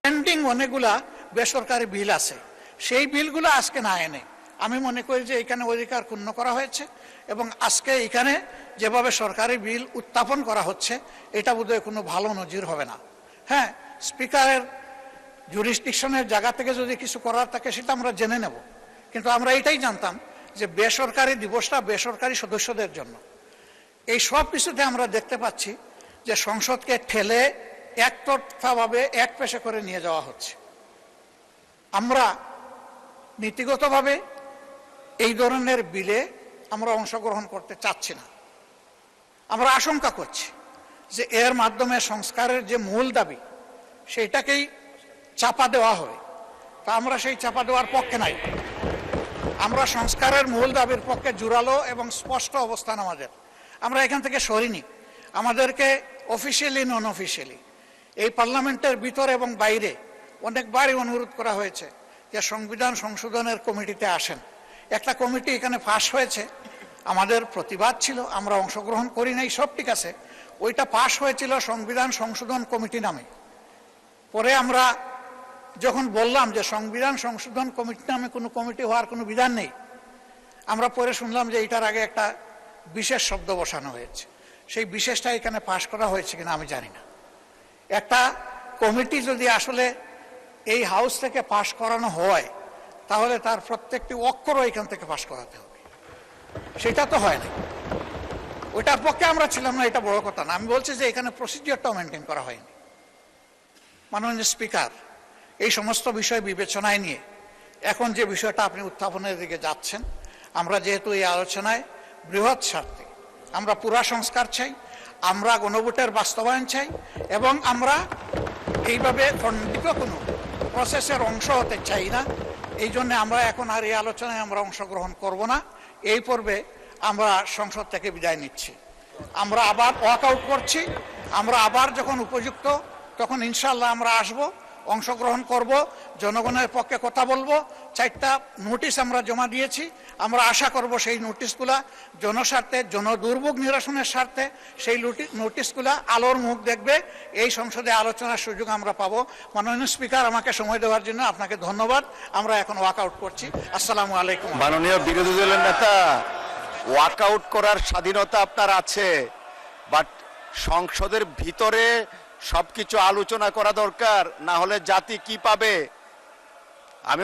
Pending অনেকগুলা বেসরকারি বিল আছে, সেই বিলগুলো আজকে না এনে আমি মনে করি যে এখানে অধিকার ক্ষুণ্ণ করা হয়েছে এবং আজকে এখানে যেভাবে সরকারি বিল উত্থাপন করা হচ্ছে এটা বোধহয় কোনো ভালো নজির হবে না। হ্যাঁ, স্পিকারের জুরিসডিকশনের জায়গা থেকে যদি কিছু করার থাকে সেটা আমরা জেনে নেব, কিন্তু আমরা এটাই জানতাম যে বেসরকারি দিবসটা বেসরকারি সদস্যদের জন্য। এই সব কিছুতে আমরা দেখতে পাচ্ছি যে সংসদকে ঠেলে একতরফাভাবে এক পেশে করে নিয়ে যাওয়া হচ্ছে। আমরা নীতিগতভাবে এই ধরনের বিলে আমরা অংশগ্রহণ করতে চাচ্ছি না। আমরা আশঙ্কা করছি যে এর মাধ্যমে সংস্কারের যে মূল দাবি সেইটাকেই চাপা দেওয়া হবে। তা আমরা সেই চাপা দেওয়ার পক্ষে নাই। আমরা সংস্কারের মূল দাবির পক্ষে জোরালো এবং স্পষ্ট অবস্থান আমাদের। আমরা এখান থেকে সরিনি। আমাদেরকে অফিসিয়ালি নন অফিসিয়ালি এই পার্লামেন্টের ভিতরে এবং বাইরে অনেকবারই অনুরোধ করা হয়েছে যে সংবিধান সংশোধনের কমিটিতে আসেন। একটা কমিটি এখানে পাশ হয়েছে, আমাদের প্রতিবাদ ছিল, আমরা অংশগ্রহণ করি নাই, সব ঠিক আছে। ওইটা পাশ হয়েছিল সংবিধান সংশোধন কমিটি নামে। পরে আমরা যখন বললাম যে সংবিধান সংশোধন কমিটি নামে কোনো কমিটি হওয়ার কোনো বিধান নেই, আমরা পরে শুনলাম যে এটার আগে একটা বিশেষ শব্দ বসানো হয়েছে। সেই বিশেষটা এখানে পাশ করা হয়েছে কিনা আমি জানি না। একটা কমিটি যদি আসলে এই হাউস থেকে পাশ করানো হয় তাহলে তার প্রত্যেকটি অক্ষরও এখান থেকে পাশ করাতে হবে, সেটা তো হয় না। ওইটার পক্ষে আমরা ছিলাম না, এটা বড় কথা না। আমি বলছি যে এখানে প্রসিডিওরটাও মেনটেন করা হয়নি। মাননীয় স্পিকার, এই সমস্ত বিষয় বিবেচনায় নিয়ে এখন যে বিষয়টা আপনি উত্থাপনের দিকে যাচ্ছেন, আমরা যেহেতু এই আলোচনায় বৃহৎ স্বার্থে আমরা পুরা সংস্কার চাই, আমরা গণভোটের বাস্তবায়ন চাই এবং আমরা এইভাবে খণ্ডিত কোনো প্রসেসের অংশ হতে চাই না। এই জন্য আমরা এখন আর এই আলোচনায় আমরা অংশগ্রহণ করব না। এই পর্বে আমরা সংসদ থেকে বিদায় নিচ্ছি। আমরা আবার ওয়াক আউট করছি। আমরা আবার যখন উপযুক্ত তখন ইনশাআল্লাহ আমরা আসব, অংশগ্রহণ করব, জনগণের পক্ষে কথা বলবো। 4টা নোটিশ আমরা জমা দিয়েছি। আমরা আশা করব সেই নোটিশগুলা জনস্বার্থে, জনদুর্ভোগ নিরসনের স্বার্থে সেই নোটিশগুলা আলোর মুখ দেখবে। এই সংসদে আলোচনার সুযোগ আমরা পাবো। মাননীয় স্পিকার, আমাকে সময় দেওয়ার জন্য আপনাকে ধন্যবাদ। আমরা এখন ওয়াক আউট করছি। আসসালামু আলাইকুম। মাননীয় বিরোধী দলের নেতা, ওয়াক আউট করার স্বাধীনতা আপনার আছে, বাট সংসদের ভিতরে সবকিছু আলোচনা করা দরকার, না হলে জাতি কি পাবে? আমি